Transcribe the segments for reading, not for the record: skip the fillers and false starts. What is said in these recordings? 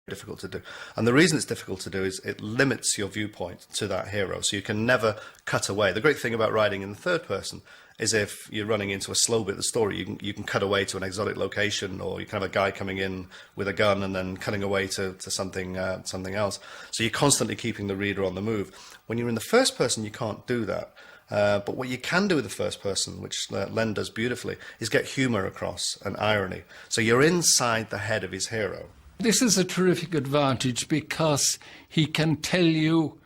difficult to do. And the reason it's difficult to do is it limits your viewpoint to that hero, so you can never cut away. The great thing about writing in the third person is if you're running into a slow bit of the story, you can cut away to an exotic location, or you can have a guy coming in with a gun and then cutting away to something else. So you're constantly keeping the reader on the move. When you're in the first person, you can't do that. But what you can do with the first person, which Len does beautifully, is get humour across and irony. So you're inside the head of his hero. This is a terrific advantage because he can tell you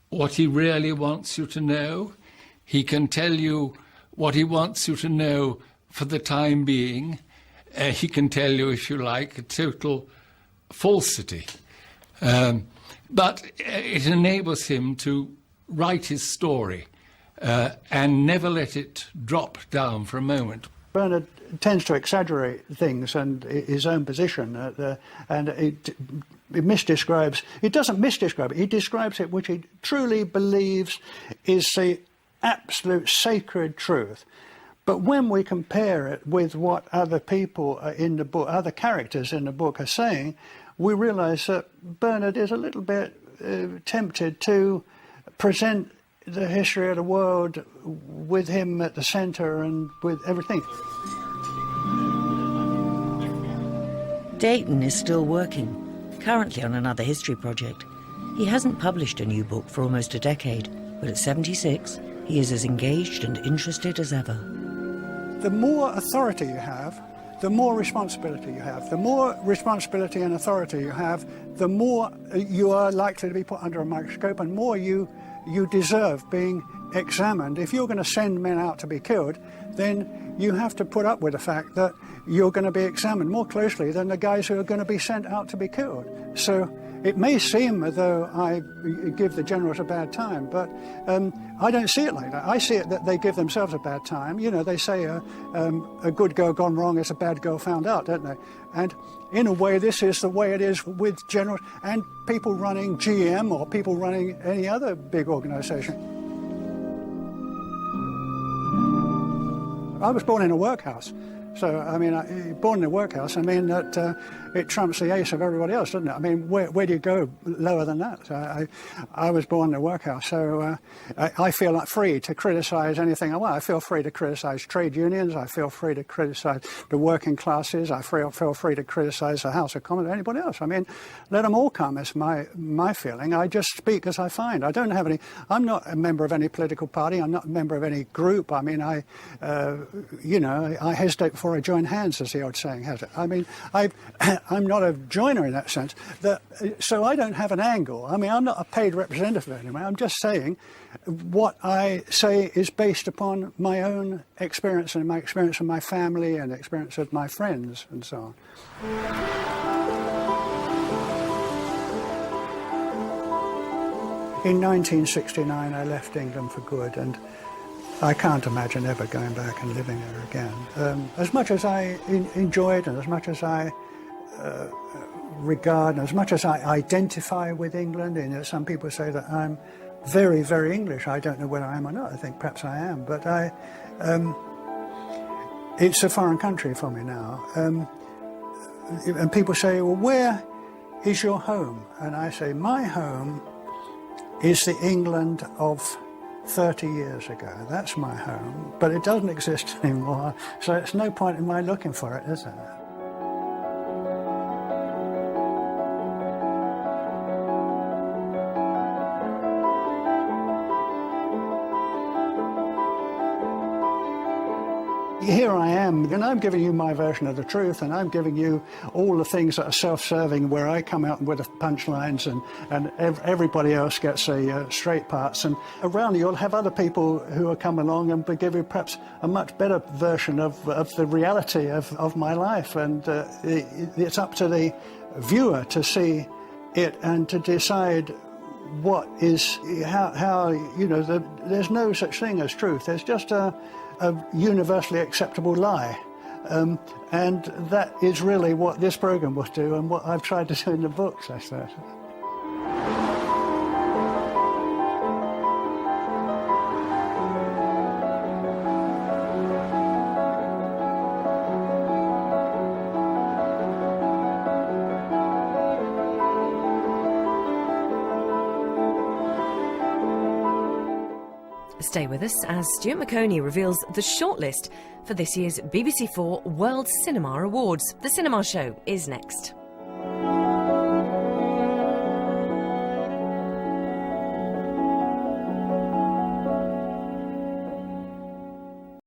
what he really wants you to know. He can tell you what he wants you to know for the time being. He can tell you, if you like, a total falsity. But it enables him to write his story and never let it drop down for a moment. Bernard tends to exaggerate things and his own position, and it misdescribes. It doesn't misdescribe it. He describes it which he truly believes is the absolute sacred truth. But when we compare it with what other people in the book, other characters in the book are saying, we realise that Bernard is a little bit tempted to present the history of the world with him at the centre and with everything. Deighton is still working, currently on another history project. He hasn't published a new book for almost a decade, but at 76, he is as engaged and interested as ever. The more authority you have, the more responsibility you have. The more responsibility and authority you have, the more you are likely to be put under a microscope and more you deserve being examined. If you're going to send men out to be killed, then you have to put up with the fact that you're going to be examined more closely than the guys who are going to be sent out to be killed. So it may seem as though I give the generals a bad time, but I don't see it like that. I see it that they give themselves a bad time. You know, they say a good girl gone wrong is a bad girl found out, don't they? And in a way, this is the way it is with generals and people running GM or people running any other big organisation. I was born in a workhouse. So, I mean, born in a workhouse, I mean, that it trumps the ace of everybody else, doesn't it? I mean, where do you go lower than that? So I was born in a workhouse, so I feel like free to criticise anything I want. I feel free to criticise trade unions. I feel free to criticise the working classes. I feel free to criticise the House of Commons, anybody else. I mean, let them all come. It's my feeling. I just speak as I find. I don't have any. I'm not a member of any political party. I'm not a member of any group. I mean, I hesitate before I join hands, as the old saying has it. I mean, I'm not a joiner in that sense. So I don't have an angle. I mean, I'm not a paid representative anyway. I'm just saying what I say is based upon my own experience and my experience of my family and experience of my friends and so on. In 1969, I left England for good, and I can't imagine ever going back and living there again. As much as I enjoyed and as much as I regard and as much as I identify with England, and some people say that I'm very, very English. I don't know whether I am or not. I think perhaps I am, but it's a foreign country for me now. And people say, well, where is your home? And I say, my home is the England of 30 years ago. That's my home, but it doesn't exist anymore, so it's no point in my looking for it, is there? Here I am, and I'm giving you my version of the truth, and I'm giving you all the things that are self-serving, where I come out with the punchlines, and everybody else gets the straight parts. And around you'll have other people who will come along and give you perhaps a much better version of the reality of my life. And it's up to the viewer to see it and to decide what is, how you know, there's no such thing as truth. There's just a universally acceptable lie. And that is really what this programme will do and what I've tried to do in the books, I suppose. Stay with us as Stuart McConey reveals the shortlist for this year's BBC4 World Cinema Awards. The Cinema Show is next.